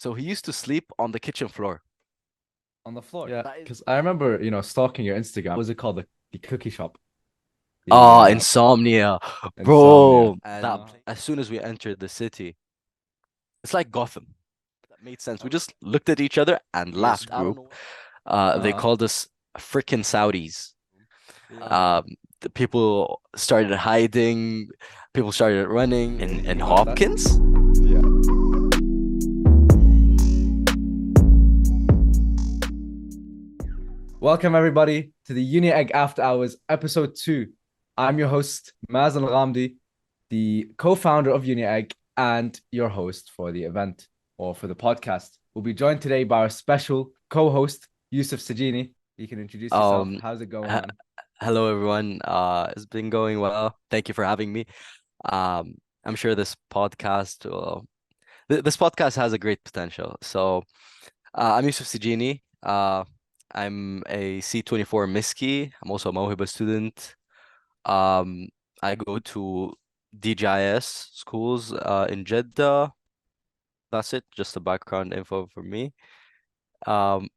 So he used to sleep on the kitchen floor. On the floor. Yeah, That is because I remember, stalking your Instagram. What was it called? The cookie shop. The Ah, insomnia, insomnia. bro. And That as soon as we entered the city, it's like Gotham. That made sense. We just looked at each other and laughed, group. They Uh-huh. called us freaking Saudis. yeah. The people started hiding, people started running, and But that, Hopkins. yeah. Welcome everybody to the Uni Egg After Hours, episode 2. I'm your host, Mazen Al-Ghamdi, the co-founder of Uni Egg and your host for the event or for the podcast. We'll be joined today by our special co-host, Yousef Sijiny. You can introduce yourself. Um, How's it going, h- man? Hello everyone. It's been going well. Thank you for having me. I'm sure this podcast has a great potential. So, I'm Yousif Sijiny. I'm a C24 Miski. I'm also a Mawhiba student. Um, I go to DGIS schools in Jeddah. That's it. Just the background info for me. Um,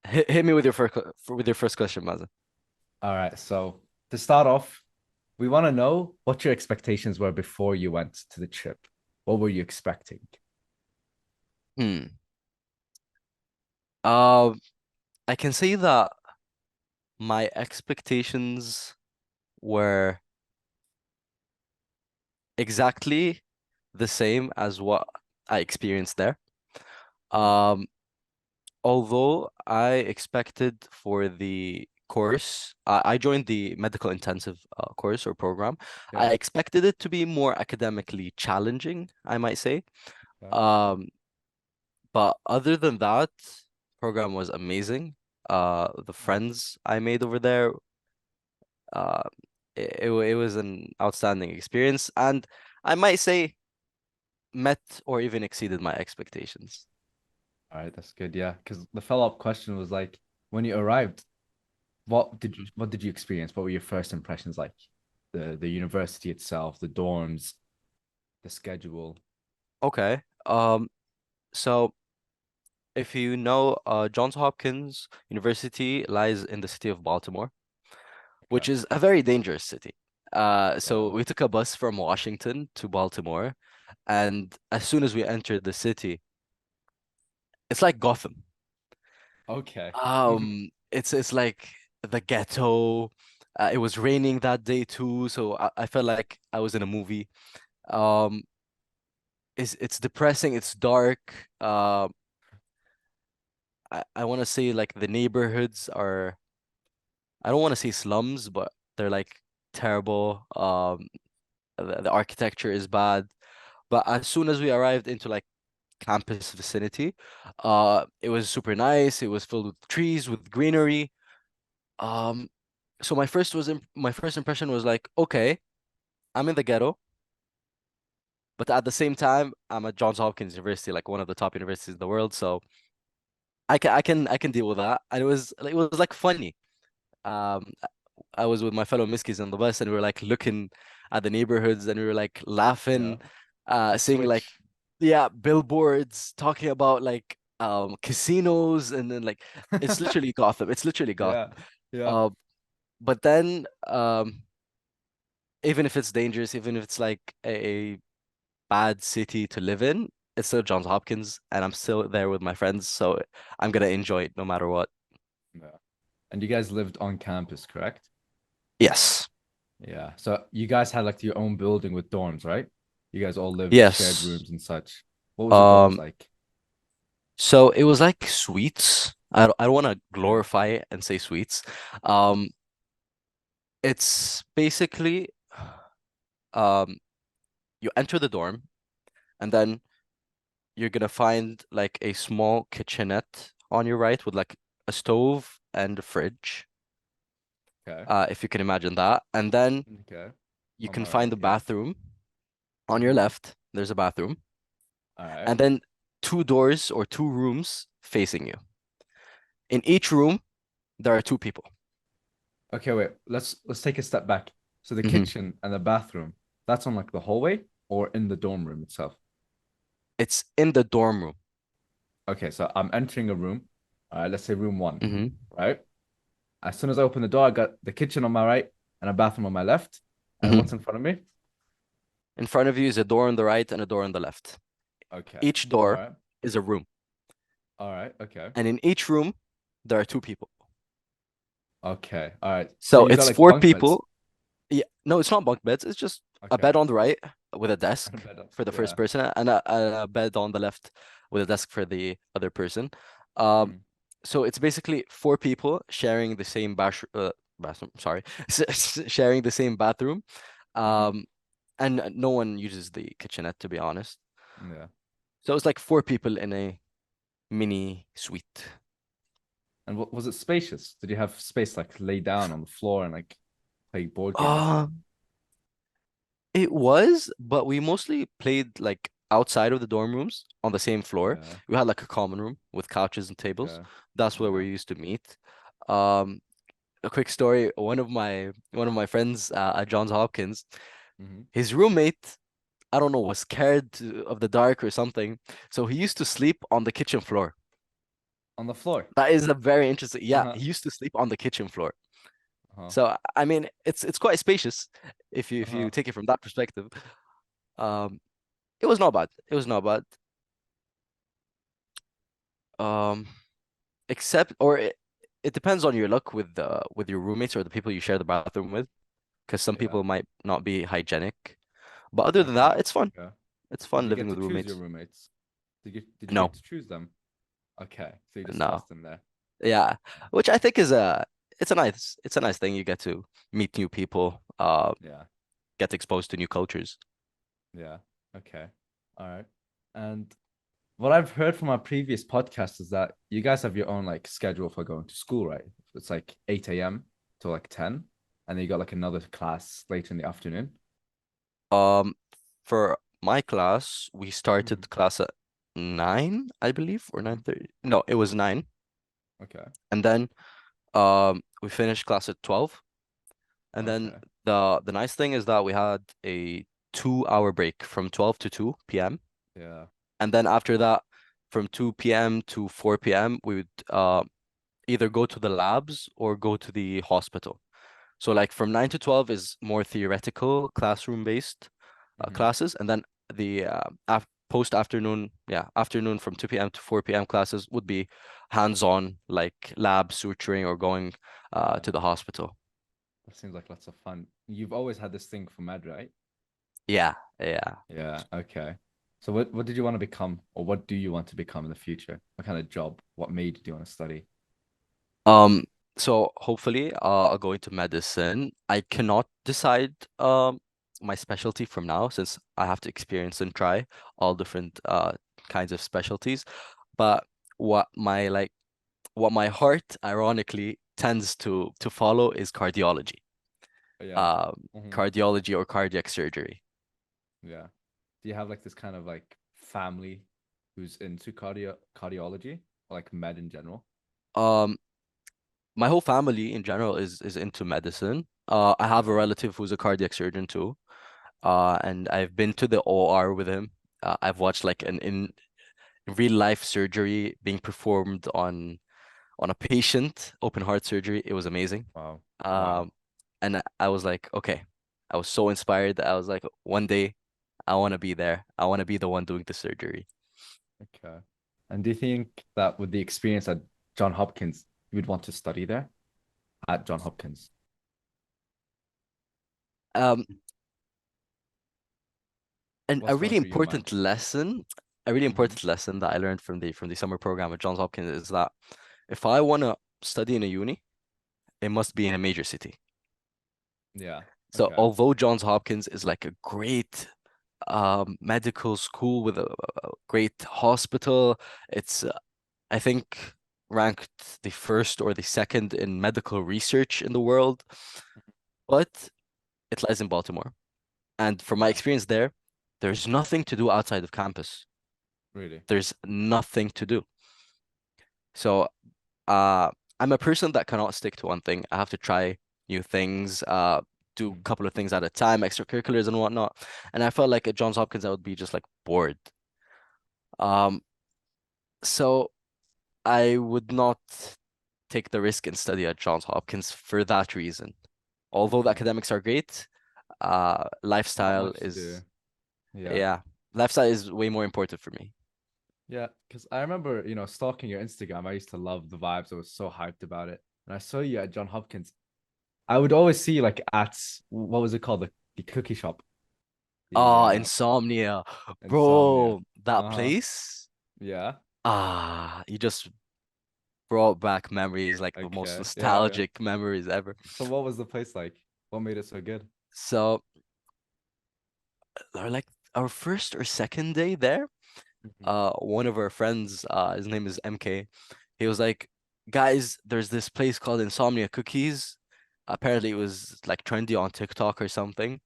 hit me with your first question, Mazen. All right, so to start off, we want to know what your expectations were before you went to the trip. What were you expecting? Hmm. Um, I can say that my expectations were exactly the same as what I experienced there. Um, Although I expected for the course, I joined the medical intensive course or program. Yeah. I expected it to be more academically challenging, I might say. Yeah. Um, but other than that, program was amazing. The friends I made over there, uh, it was an outstanding experience, and I might say met or even exceeded my expectations. All right, that's good. Yeah, because the follow-up question was like, when you arrived, what did you experience? What were your first impressions like? The university itself, the dorms, the schedule. Okay. So if you know, Johns Hopkins University lies in the city of Baltimore, Okay. which is a very dangerous city. So Yeah. we took a bus from Washington to Baltimore, and as soon as we entered the city, it's like Gotham. Okay. It's like the ghetto. It was raining that day too, so I felt like I was in a movie. Um, it's depressing. It's dark. I want to say like the neighborhoods are. I don't want to say slums, but they're like terrible. The architecture is bad. But as soon as we arrived into like campus vicinity, it was super nice. It was filled with trees, with greenery. Um, so my first impression was like, okay, I'm in the ghetto, but at the same time, I'm at Johns Hopkins University, like one of the top universities in the world. So I can deal with that. And it was like funny. Um, I was with my fellow Miskis on the bus, and we were like looking at the neighborhoods, and we were like Yeah. laughing, The seeing like, switch. yeah, billboards talking about like casinos, and then like it's literally Gotham. It's literally Yeah. Gotham. Yeah. Uh, but then even if it's dangerous, even if it's like a bad city to live in, it's still Johns Hopkins, and I'm still there with my friends, so I'm gonna enjoy it no matter what. Yeah. And you guys lived on campus, correct? Yes. Yeah. So you guys had like your own building with dorms, right? You guys all lived shared Yes. rooms and such. What was the dorms Um, like? So it was like sweets. I don't want to glorify it and say sweets. Um, it's basically um you enter the dorm, and then you're gonna find like a small kitchenette on your right with like a stove and a fridge. Okay. If you can imagine that. And then Okay. you On can my find right, the yeah. bathroom on your Mm-hmm. left. There's a bathroom. All right. And then two doors or two rooms facing you. In each room, there are two people. Okay, wait. Let's take a step back. So the Mhm. kitchen and the bathroom, that's on like the hallway or in the dorm room itself? It's in the dorm room. Okay, so I'm entering a room. All right, let's say room one, Hmm. right? As soon as I open the door, I got the kitchen on my right and a bathroom on my left. And what's Hmm. in front of me? In front of you is a door on the right and a door on the left. Okay. Each All door right. is a room, All right. Okay. and in each room there are two people. Okay. All right. So So you've got it's like four bunk beds. people. Yeah, no, it's not bunk beds. It's just a Okay. bed on the right with a And a desk bed up. for the first Yeah. person, and a bed on the left with a desk for the other person. Um, Mm. so it's basically four people sharing the same bathroom. Sorry, sharing the same bathroom. Mm-hmm. Um, and no one uses the kitchenette, to be honest. Yeah. So it's like four people in a mini suite. And what was it spacious? Did you have space like lay down on the floor and like play board games? Uh, it was, but we mostly played like outside of the dorm rooms on the same floor. Yeah. We had like a common room with couches and tables. Okay. That's where Yeah. we used to meet. Um, a quick story, one of my friends at Johns Hopkins, Mm-hmm. his roommate, I don't know, was scared of the dark or something. So he used to sleep on the kitchen floor. On the floor. That is a very interesting. Yeah, Uh-huh. he used to sleep on the kitchen floor. Uh-huh. So I mean, it's quite spacious if you Uh-huh. take it from that perspective. Um, it was not bad. It was not bad. Um, except or it depends on your luck with your roommates or the people you share the bathroom with, because some Yeah. people might not be hygienic. But other than Okay. that, it's fun. Okay. It's Did fun you get living to with choose your roommates. roommates? Did you get No, to choose them? Okay. So you just no. tossed them there. Yeah, which I think is a nice thing. You get to meet new people, Yeah. get exposed to new cultures. Yeah. Okay. All right. And what I've heard from our previous podcast is that you guys have your own like schedule for going to school, right? It's like 8 a.m. to like 10, and then you got like another class later in the afternoon. Um, for my class, we Mm-hmm. started class at 9, I believe, or Mm-hmm. 9:30. No, it was 9. Okay. And then we finished class at 12. And then Okay. the nice thing is that we had a 2-hour break from 12 to 2 p.m. Yeah. And then after that, from 2 p.m. to 4 p.m., we would either go to the labs or go to the hospital. So like from 9 to 12 is more theoretical classroom based Mm-hmm. classes, and then the af post afternoon, yeah, afternoon from 2 p.m. to 4 p.m. classes would be hands-on, like lab suturing or going Yeah. to the hospital. That seems like lots of fun. You've always had this thing for med, right? Yeah, yeah. Yeah. Okay. So what did you want to become, or what do you want to become in the future? What kind of job? What major do you want to study? Um, so hopefully I'll go into medicine. I cannot decide my specialty from now since I have to experience and try all different kinds of specialties. But what my like what my heart ironically tends to follow is cardiology. Yeah. Um, Hmm. cardiology or cardiac surgery. Yeah. Do you have like this kind of like family who's into cardiology or like med in general? Um, my whole family in general is into medicine. I have a Okay. relative who's a cardiac surgeon too. And I've been to the OR with him. I've watched like an in real life surgery being performed on a patient, open heart surgery. It was amazing. Wow. Wow. Um, and I was like, okay, I was so inspired that I was like, one day I want to be there. I want to be the one doing the surgery. Okay. And do you think that with the experience at John Hopkins, you would want to study there at John Hopkins? Um, and What's going through your mind? a really Hmm. important lesson that I learned from the summer program at Johns Hopkins is that if I want to study in a uni, it must be in a major city. Yeah. So Okay. although Johns Hopkins is like a great medical school with a great hospital, it's I think ranked the first or the second in medical research in the world, but it lies in Baltimore. And from my Yeah. experience there, there's nothing to do outside of campus. Really. There's nothing to do. So uh I'm a person that cannot stick to one thing. I have to try new things, do a Mhm. couple of things at a time, extracurriculars and whatnot. And I felt like at Johns Hopkins I would be just like bored. Um, So I would not take the risk and study at Johns Hopkins for that reason. Although the Okay. academics are great, Not lifestyle much to do. is Yeah. yeah, lifestyle is way more important for me. Yeah, because I remember, stalking your Instagram. I used to love the vibes. I was so hyped about it. And I saw you at John Hopkins. I would always see like at what was it called? The cookie shop. The Insomnia. Insomnia. Bro, that Uh-huh. place. Yeah. You just brought back memories, like the most Okay. Yeah, yeah. nostalgic memories ever. So what was the place like? What made it so good? So, like our first or second day there, Mhm. one of our friends, his name is MK, he was like, guys, there's this place called Insomnia Cookies. Apparently it was like trendy on TikTok or something.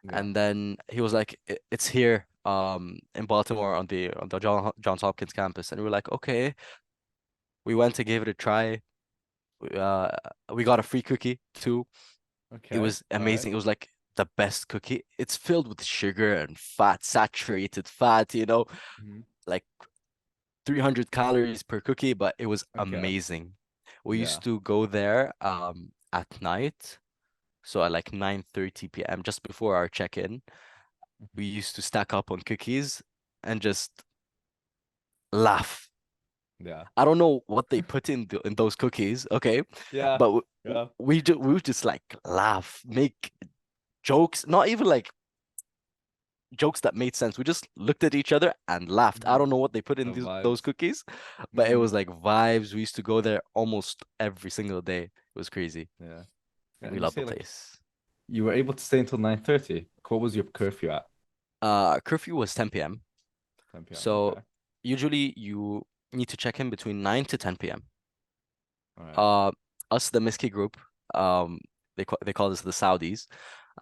Yeah. And then he was like, It's here, in Baltimore on the Johns Hopkins campus." And we were like, okay. We went to give it a try. Uh, we got a free cookie too. It Okay. was All right. amazing. It was like the best cookie. It's filled with sugar and fat, saturated fat, Mhm. like 300 calories per cookie, but it was Okay. amazing. We Yeah. used to go there at night, so at like 9:30 p.m., just before our check-in. We Mhm. used to stack up on cookies and just laugh. Yeah. I don't know what they put in those cookies, okay? Yeah. But Yeah. we would just like laugh, make jokes, not even like jokes that made sense. We just looked at each other and laughed. I Mhm. don't know what they put in The those vibes. cookies, but it Hmm. was like vibes. We used to go there almost every single day. It was crazy. Yeah. We And you love the say like place. you were able to stay until 9:30. What was your curfew at? Curfew was 10 p.m. 10 p.m. So Okay. usually you need to check in between 9 to 10 p.m. All right. Uh, us, the Miski group, um, they call us the Saudis.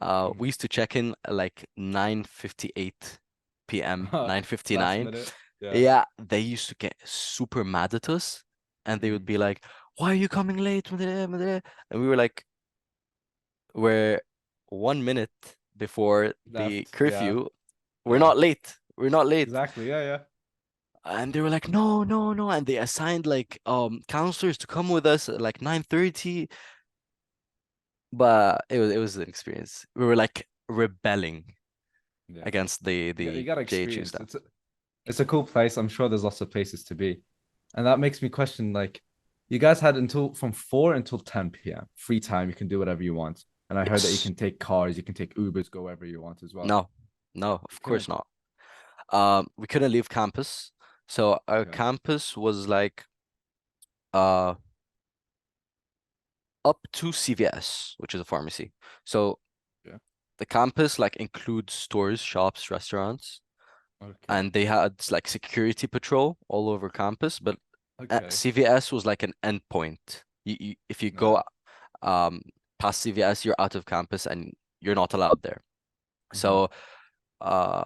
We Mhm. used to check in at like 9:58 p.m., Last 9:59. minute. Yeah. Yeah, they used to get super mad at us, and they would Mhm. be like, "Why are you coming late?" And we were like, "We're 1 minute before the Left. Yeah. curfew. We're Yeah. not late. We're not late." Exactly. Yeah. Yeah. And they were like, "No, no, no." And they assigned like counselors to come with us at like 9:30. But it was an experience. We were like rebelling Yeah. against the You the got JHU experience. stuff. It's a cool place. I'm sure there's lots of places to be. And that makes me question like you guys had until from 4 until 10 p.m. free time. You can do whatever you want. And I heard that you Yes. can take cars, you can take Ubers, go wherever you want as well. No, no, You of course couldn't. not. We couldn't leave campus. So our Okay. campus was like uh up to CVS, which is a pharmacy. So Yeah. the campus like includes stores, shops, restaurants, Okay. and they had like security patrol all over campus. But Okay. CVS was like an endpoint. If you Yeah. go um past CVS, you're out of campus and you're not allowed there. Hmm. So uh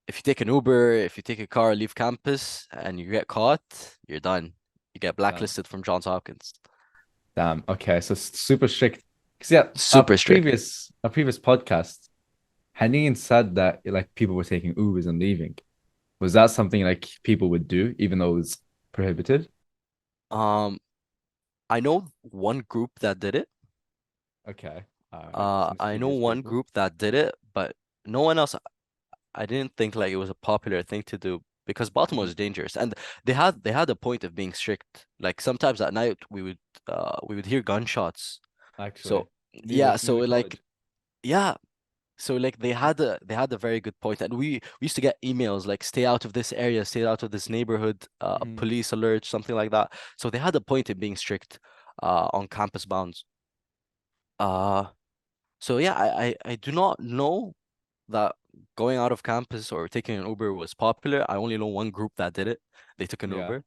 if you take an Uber, if you take a car, leave campus and you get caught, you're done. You get Damn. blacklisted from Johns Hopkins. Damn. Okay. So super strict. Because yeah, Super strict. a previous podcast, Henning said that like people were taking Ubers and leaving. Was that something like people would do, even though it was prohibited? Um, I know one group that did it. Okay. All right. Some I know mischievous one people. group that did it, but no one else. I didn't think like it was a popular thing to do because Baltimore Mhm. is dangerous, and they had a point of being strict. Like sometimes at night we would hear gunshots. Actually, So yeah, near so the like college. yeah, so like they had a very good point, and we used to get emails like stay out of this area, stay out of this neighborhood, Mhm. police alert, something like that. So they had a point in being strict on campus bounds. Uh so yeah, I do not know that going out of campus or taking an Uber was popular. I only know one group that did it. They took an Yeah. Uber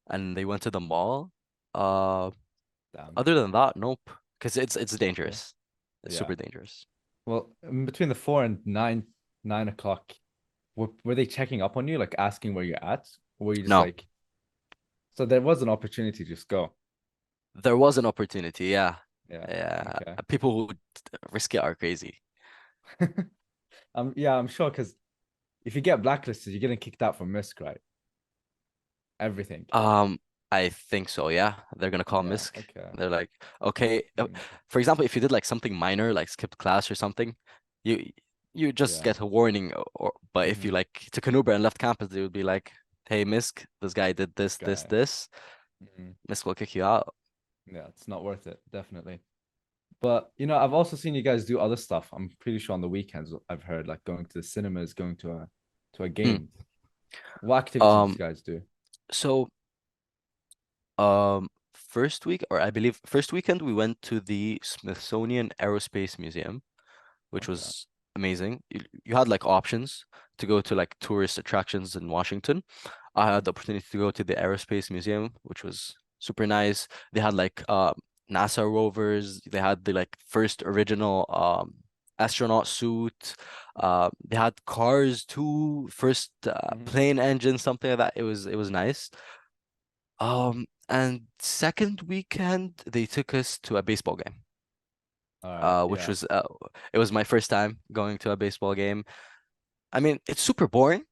and they went to the mall. Uh Damn. Other than that, nope. Because it's Okay. dangerous. It's Yeah. super dangerous. Well, in between the 4 and 9 o'clock, were they checking up on you, like asking where you're at? Or were you just No, like, so there was an opportunity to just go? there was an opportunity, yeah. Yeah. Yeah. Okay. People who risk it are crazy. Yeah, I'm sure because if you get blacklisted, you're getting kicked out from Misk, right? everything. Um, I think so, yeah. They're gonna call Yeah, Misk. okay. They're like, okay, Mm, for example, if you did like something minor, like skipped class or something, you you just yeah. get a warning. Or but if you Hmm. like took an Uber and left campus, they would be like, hey, Misk, this guy did This this, this, guy. this. Mhm. Misk will kick you out. Yeah, it's not worth it, definitely. But I've also seen you guys do other stuff. I'm pretty sure on the weekends I've heard like going to the cinemas, going to a Hmm. game. What activities do you Um, guys do? so first week, or I believe first weekend, we went to the Smithsonian Aerospace Museum, which Okay. was amazing. You had like options to go to like tourist attractions in Washington. I had Mhm. the opportunity to go to the Aerospace Museum, which was super nice. They had like NASA rovers. They had the like first original astronaut suit. They had cars too, first Mhm. plane engine, something like that. It was nice. And second weekend they took us to a baseball game. All right. Which Yeah. was it was my first time going to a baseball game. I mean, it's super boring,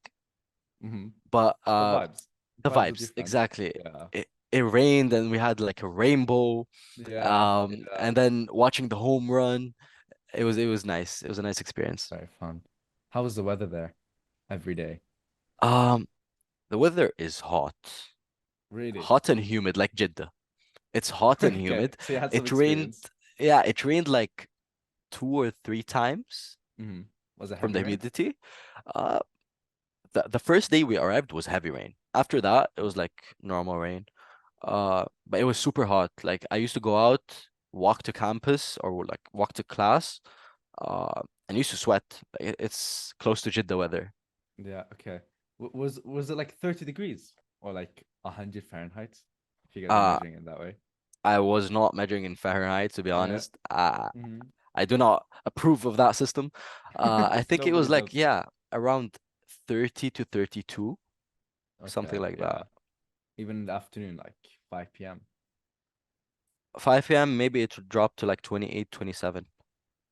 Hmm. but The vibes. the Vibes will be vibes, fun. exactly. Yeah. It rained and we had like a rainbow, Yeah. Yeah. and then watching the home run, it was nice. It was a nice experience. Very fun. How was the weather there every day? Um, the weather is hot, Really? hot and humid, like Jeddah. It's hot and Okay. humid. So you had some It rained, experience. yeah, it rained like 2 or 3 times Hmm. Was it from heavy the rain? humidity. Uh, the first day we arrived was heavy rain. After that, it was like normal rain. But it was super hot. Like I used to go out, walk to campus or like walk to class, and used to sweat. Like, it's close to Jeddah weather. Yeah. Okay. Was it like 30 degrees or like 100 Fahrenheit? If you guys are Uh, measuring it that way. I was not measuring in Fahrenheit, to be Yeah. honest. Hmm. I do not approve of that system. I think it Nobody was like, does. yeah, around 30 to 32, something Okay. like Yeah. that. Even in the afternoon, like 5 p.m. 5 p.m., maybe it would drop to like 28, 27.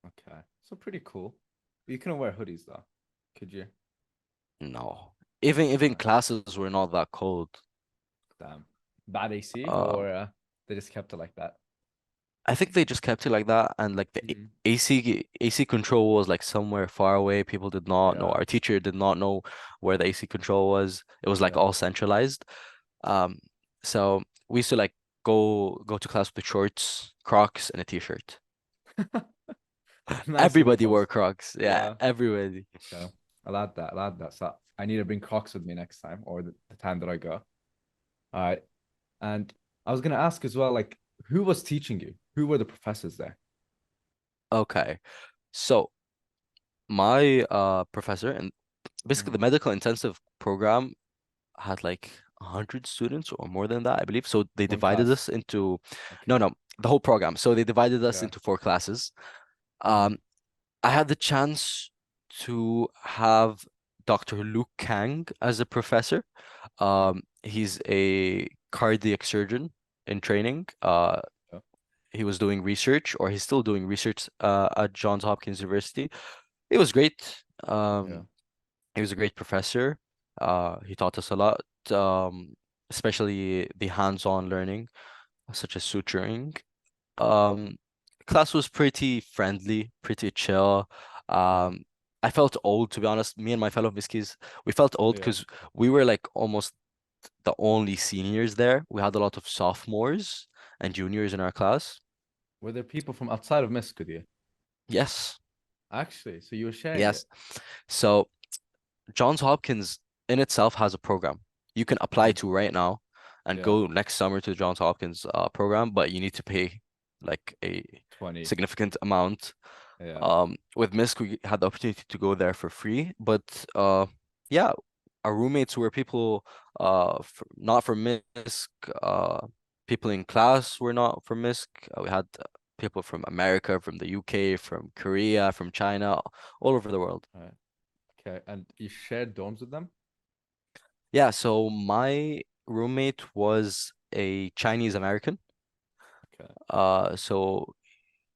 Okay. So pretty cool. You couldn't wear hoodies though, could you? No. Even No. classes were not that cold. Damn. Bad AC Um, or they just kept it like that? I think they just kept it like that, and like the Hmm. AC control was like somewhere far away. People did not know. Yeah. Our teacher did not know where the AC control was. It was like Yeah. all centralized. Um, so we used to like go to class with shorts, Crocs, and a t-shirt. Nice Everybody wore uniforms. Crocs. Yeah, Yeah. everybody. Okay. I'll add that. I'll add that. So I need to bring Crocs with me next time or the time that I go. All right. And I was gonna ask as well, like, who was teaching you? Who were the professors there? Okay. So my professor and basically the Hmm. medical intensive program had like 100 students or more than that, I believe. So they One divided class. us into no, Okay. no, the whole program. So they divided us Yeah. into 4 classes. Hmm. Um, I had the chance to have Dr. Luke Kang as a professor. He's a cardiac surgeon in training. Yeah. He was doing research, or he's still doing research at Johns Hopkins University. It was great. Yeah. He was a great professor. He taught us a lot, especially the hands-on learning, such as suturing. Um, Class was pretty friendly, pretty chill. Yeah. I felt old, to be honest. Me and my fellow Miskies, we felt old Yeah. because we were like almost the only seniors there. We had a lot of sophomores and juniors in our class. Were there people from outside of Misk with you? Yes, Actually, so you were sharing it. yes. So Johns Hopkins in itself has a program you can apply Hmm. to right now and Yeah. go next summer to the Johns Hopkins program, but you need to pay like a 20. significant amount. Yeah. With Misk, we had the opportunity to go there for free, but yeah, our roommates were people not from Misk. People in class were not from Misk. We had people from America, from the UK, from Korea, from China, all over the world. All right. Okay. And you shared dorms with them? Yeah, so my roommate was a Chinese American. Okay. So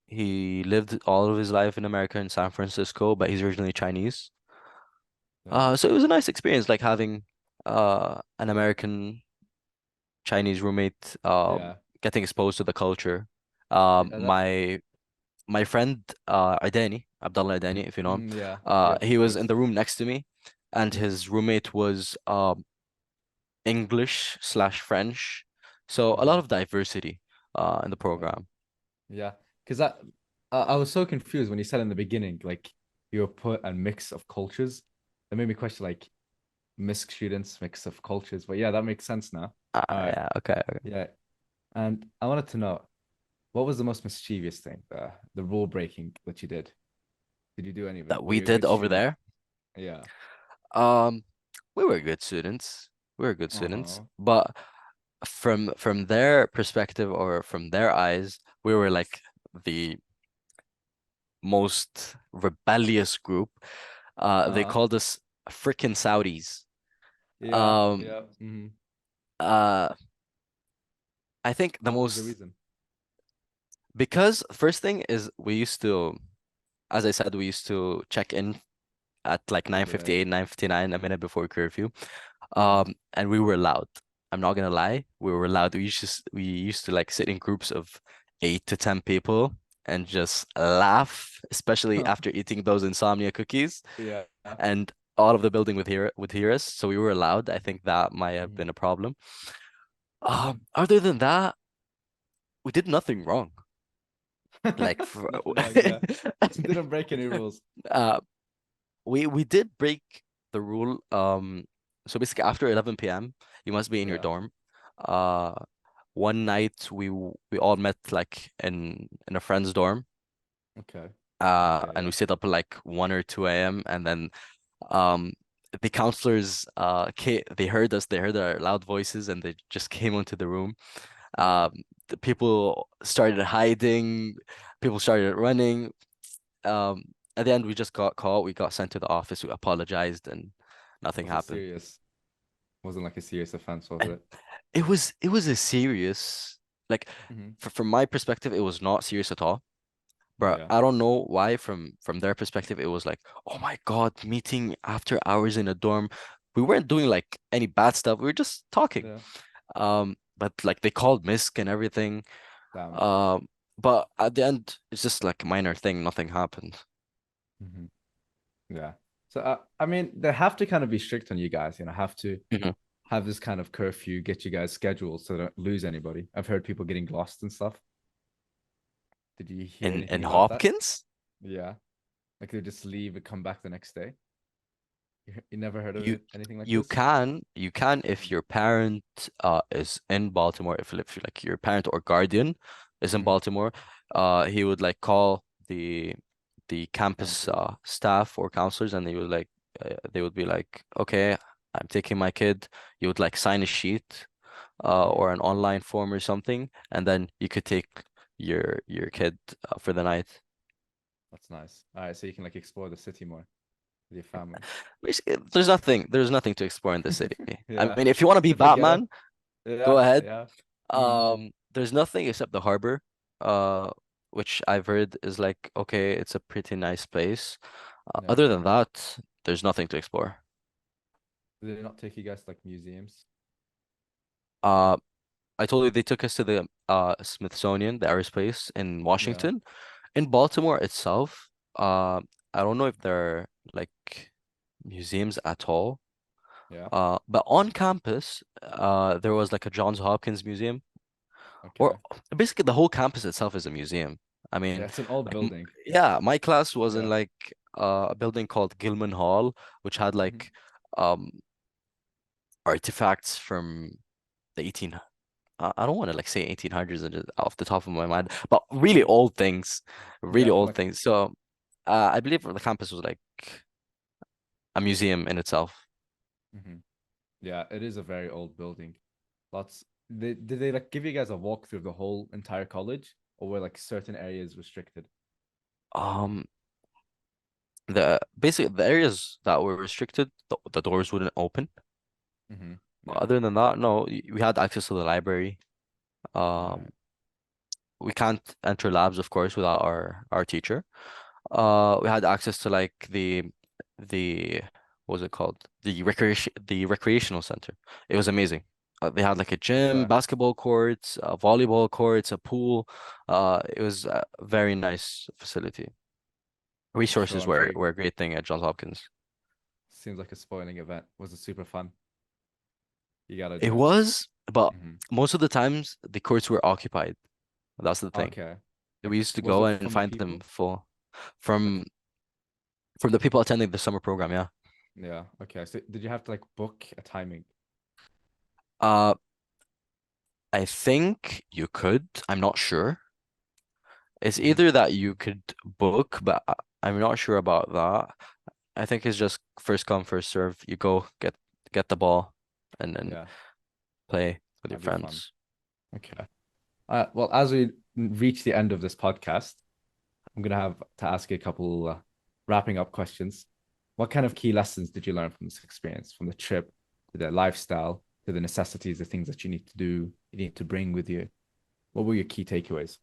he lived all of his life in America in San Francisco, but he's originally Chinese. Yeah. So it was a nice experience, like having an American. Chinese roommate, Yeah. getting exposed to the culture. Yeah, that My friend Adani, Abdullah Adani, if you know him, yeah. Yep, he of was in course. the room next to me, and Hmm. his roommate was English slash French. So a lot Hmm. of diversity in the Yeah. program. Yeah. Because I was so confused when you said in the beginning, like you were put a mix of cultures. That made me question like Misk students, mix of cultures. But yeah, that makes sense now. All right. Yeah, okay, okay. Yeah. And I wanted to know what was the most mischievous thing, the rule breaking that you did? Did you do any of it? That Were we you a did good over student? there. Yeah. Um, we were good students. We were good students, Oh. but from their perspective or from their eyes, we were like the most rebellious group. They Uh-huh. called us freaking Saudis. Yeah. Um, Yeah. Hmm. uh, I think the What was the most reason? because first thing is we used to, as I said, we used to check in at like Yeah. 9:58, 9:59, a minute before curfew. Hmm. And we were loud. I'm not gonna lie, we were loud. We used to like sit in groups of 8 to 10 people and just laugh, especially after eating those insomnia cookies. Yeah. And all of the building would hear us, so we were loud. I think that might have Mhm. been a problem. Other than that, we did nothing wrong. Like for, Nothing wrong, yeah. Didn't break any rules. uh, we did break the rule. So basically after 11 p.m. you must be in your Yeah. dorm. Uh, One night we all met like in a friend's dorm. Okay. Okay. And Yeah. we stayed up at like 1 or 2 a.m. and then um the counselors they heard us, they heard our loud voices and they just came into the room. Yeah. The people started hiding, people started running. Um, at the end, we just got caught. We got sent to the office. We apologized, and nothing Was it happened. serious? Wasn't like a serious offense, was it? It was a serious, like, Hmm. from my perspective, it was not serious at all. But Yeah. I don't know why, from their perspective, it was like, oh my God, meeting after hours in a dorm. We weren't doing like any bad stuff. We were just talking. Yeah. But like they called Misk and everything. Damn. Um, but at the end, it's just like a minor thing. Nothing happened. Hmm. Yeah. So I mean, they have to kind of be strict on you guys, have to Mhm. have this kind of curfew, get you guys scheduled so they don't lose anybody. I've heard people getting lost and stuff. Did you hear In anything about that? Hopkins? Yeah. Like they just leave and come back the next day. You never heard of You anything like you this? can you can if Hmm. your parent is in Baltimore, if like your parent or guardian is in Hmm. Baltimore, he would like call the campus Counselors. staff or counselors, and they would be like, okay, I'm taking my kid. You would like sign a sheet Hmm. or an online form or something, and then you could take your kid for the night. That's nice. All right, so you can like explore the city more with your family. Basically, there's nothing to explore in the city. I Yeah. mean, if you want to be Except for ghetto. Batman, go Yeah, ahead. yeah. Mm. There's nothing except the harbor, uh, which I've heard is like, okay, it's a pretty nice place. Yeah. Other than that, there's nothing to explore. Did they not take you guys to like museums? Uh, I told you they took us to the Smithsonian, the aerospace in Yeah. Washington. In Baltimore itself, I don't know if there are like museums at all. Yeah. But on campus, there was like a Johns Hopkins museum, or Okay. basically the whole campus itself is a museum. I Yeah, mean, it's an old like, building. yeah, my class was in Yeah. like a building called Gilman Hall, which had Hmm. like um artifacts from the 18. I don't want to like say 1800s off the top of my mind, but really Yeah, from old like things. So I believe the campus was like a museum in itself. hmm yeah, it is a very old building. Lots did they like give you guys a walk through the whole entire college or were like certain areas restricted? Um, the basically the areas that were restricted, the doors wouldn't open. Hmm. But Yeah. other than that, no, we had access to the library. All Um, right. we can't enter labs, of course, without our teacher. We had access to like the what was it called? The recreational center. It was amazing. They had like a gym, Sure. basketball courts, volleyball courts, a pool. It was a very nice facility. For sure. Resources I'm sure were a great thing at Johns Hopkins. seems like a spoiling event. Was it super fun? You gotta It do it. was, but Hmm. most of the times the courts were occupied. That's the thing. Okay. We Like, used to was go it and from the find them people? full Like, from from the people attending the summer program, yeah. yeah. Okay. So did you have to like book a timing? Uh, I think you could. I'm not sure. It's Hmm. either that you could book, but I'm not sure about that. I think it's just first come, first serve. You go get the ball and then Yeah, play with your that'd be fun. friends. Okay. Well, as we reach the end of this podcast, I'm gonna have to ask you a couple wrapping up questions. What kind of key lessons did you learn from this experience, from the trip to the lifestyle to the necessities, the things that you need to do, you need to bring with you? What were your key takeaways?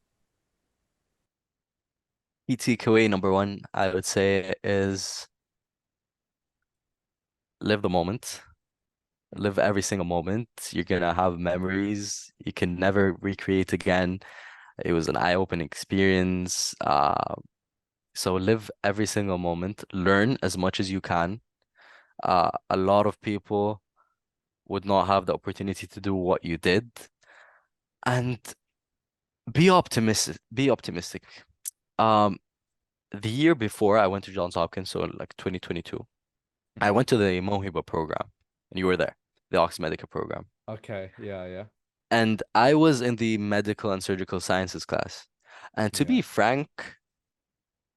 Key takeaway number one, I would say, is live the moment. Live Mhm. every single moment. You're gonna have memories you can never recreate again. It was an eye-opening experience. So live every single moment. Learn as much as you can. A lot of people would not have the opportunity to do what you did. And be optimistic. Be optimistic. Um, the year before I went to Johns Hopkins, so like 2022, I Mhm. went to the Mohiba program, and you were there, the Oxmedica program. Okay. Yeah. Yeah. And I was in the medical and surgical sciences class. And to Yeah. be frank,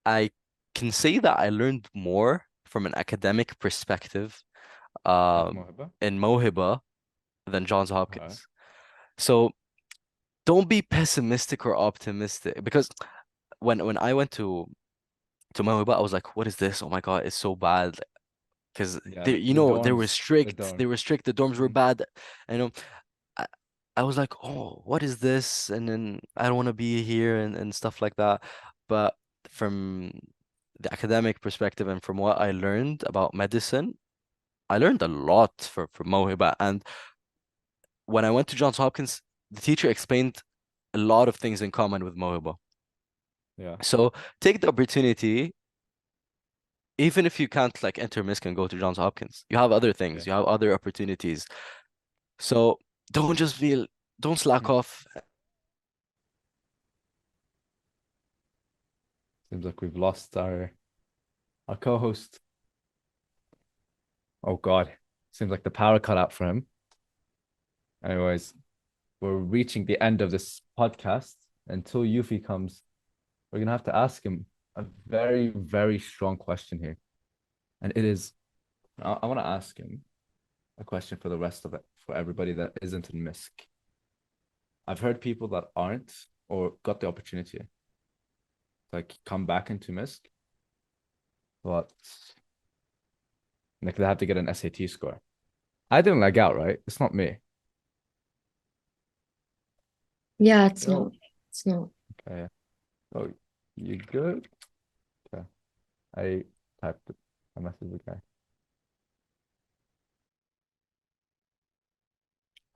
I can say that I learned more from an academic perspective At um, Mohiba. in Mohiba than Johns Uh-huh. Hopkins. So don't be pessimistic or optimistic because when I went to Mohiba, I was like, what is this? Oh my God, it's so bad. Because Yeah. they, you The know, they were dorms. The strict. They dorm. were strict. The dorms were Mhm. bad. You know, I, I was like, oh, what is this? And then I don't want to be here and stuff like that. But from the academic perspective and from what I learned about medicine, I learned a lot for Mohiba. And when I went to Johns Hopkins, the teacher explained a lot of things in common with Mohiba. Yeah. So take the opportunity, even if you can't like enter Misk and go to Johns Hopkins, you have other Yeah. things, you have other opportunities. So don't just feel, don't slack Mhm. off. Seems like we've lost our co-host. Oh God. Seems like the power cut out for him. Anyways, we're reaching the end of this podcast. Until Yuffie comes, we're gonna have to ask him a very, very strong question here. And it is, I want to ask him a question for the rest of it, for everybody that isn't in Misk. I've heard people that aren't or got the opportunity to like come back into Misk, but like they have to get an SAT score. I didn't lag out, right? It's not me. Yeah, it's Oh, not. It's not. okay. Oh, you good? Okay. I typed it. I messaged the guy.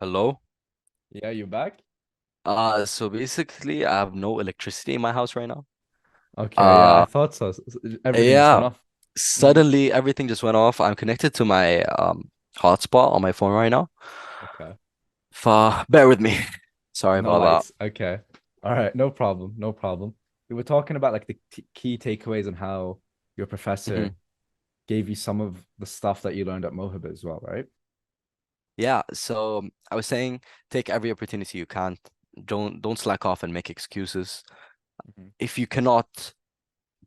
Hello? Yeah, you back? So basically I have no electricity in my house right now. Okay, yeah, I Uh thought so. Everything just yeah, went off. Mhm. suddenly everything just went off. I'm connected to my hotspot on my phone right now. Okay. Bear with me. Sorry No about that. lights. Okay. All right. No problem. No problem. We were talking about like the t key takeaways and how your Hmm. professor gave you some of the stuff that you learned at Mohiba as well, right? Yeah, so I was saying take every opportunity you can. Don't slack off and make excuses. Mhm. If you cannot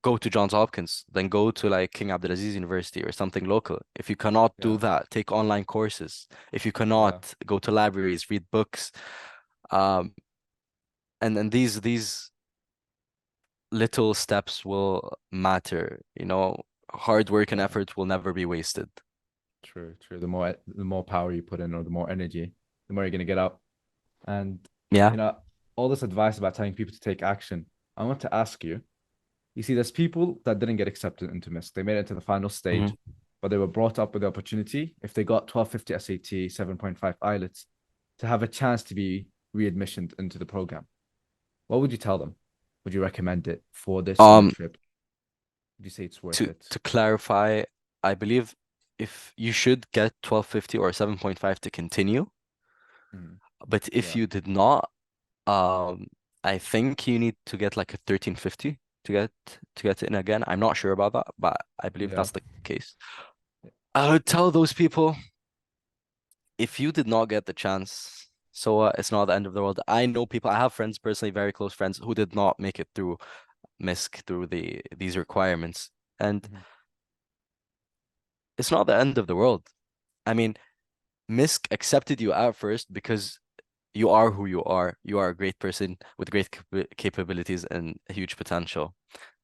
go to Johns Hopkins, then go to like King Abdulaziz University or something local. If you cannot do Yeah. that, take online courses. If you Yeah. cannot, go to libraries, read books. Um, and these little steps will matter, you know. Hard work and Yeah. effort will never be wasted. True. True. The more power you put in or the more energy, the more you're gonna get out. And Yeah. you know, all this advice about telling people to take action. I want to ask you, you see, there's people that didn't get accepted into Misk. They made it to the final Hmm. stage, but they were brought up with the opportunity. If they got 1250 SAT, 7.5 IELTS, to have a chance to be readmissioned into the program, what would you tell them? Would you recommend it for their senior Um, trip? Would you say it's worth to it? to clarify, I believe if you should get 1250 or 7.5 to continue, Mhm. but if Yeah. you did not, um, I think you need to get like a 1350 to get in again. I'm not sure about that, but I believe Yeah. that's the case. I would tell those people, if you did not get the chance, so it's not the end of the world. I know people, I have friends, personally, very close friends, who did not make it through Misk, through these requirements. And Mhm. it's not the end of the world. I mean, Misk accepted you at first because you are who you are. You are a great person with great capabilities and huge potential.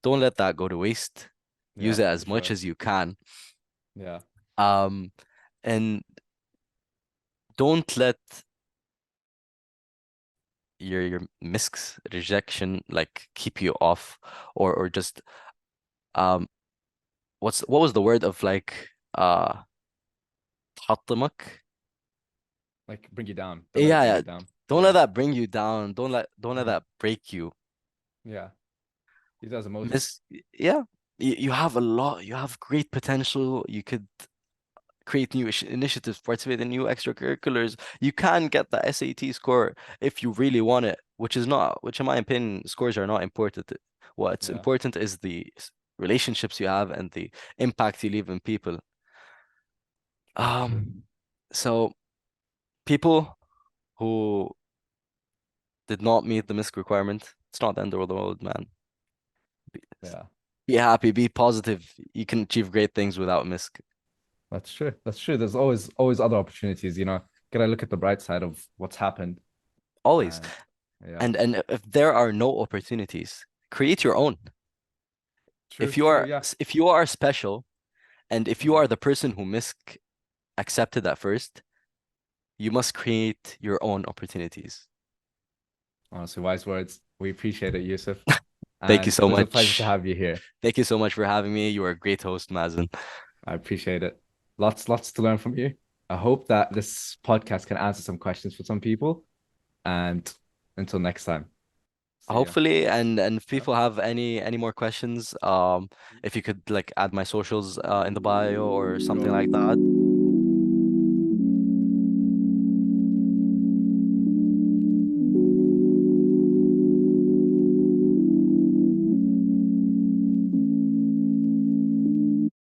Don't let that go to waste. Use Yeah, it for as much sure. as you can. Yeah. Um, and don't let your Misk's rejection like keep you off, or just um what was the word of like تحطمك. Like bring you down. Don't let it Yeah, bring yeah. you down. Don't let Yeah. that bring you down. Don't let Mhm. that break you. Yeah. Use it as a motive. Miss, yeah, you have a lot. You have great potential. You could create new initiatives, participate in new extracurriculars. You can get the SAT score if you really want it, which in my opinion, scores are not important. What's Yeah. important is the relationships you have and the impact you leave in people. True. So people who did not meet the MISC requirement, it's not the end of the world, man. Be, Yeah. be happy, be positive. You can achieve great things without MISC. That's true. That's true. There's always other opportunities, Gotta look at the bright side of what's happened. Always. And yeah. And if there are no opportunities, create your own. True, true, yeah. If you are special, and if you Mhm. are the person who MISC accepted at first, you must create your own opportunities. Honestly, wise words. We appreciate it, Yousef. Thank you And it so was a pleasure to much. have you here. Thank you so much for having me. You are a great host, Mazen. I appreciate it. Lots to learn from you. I hope that this podcast can answer some questions for some people. And until next time, see ya. Hopefully, and if Yeah. people have any more questions, if you could like add my socials in the bio or something Sure. like that.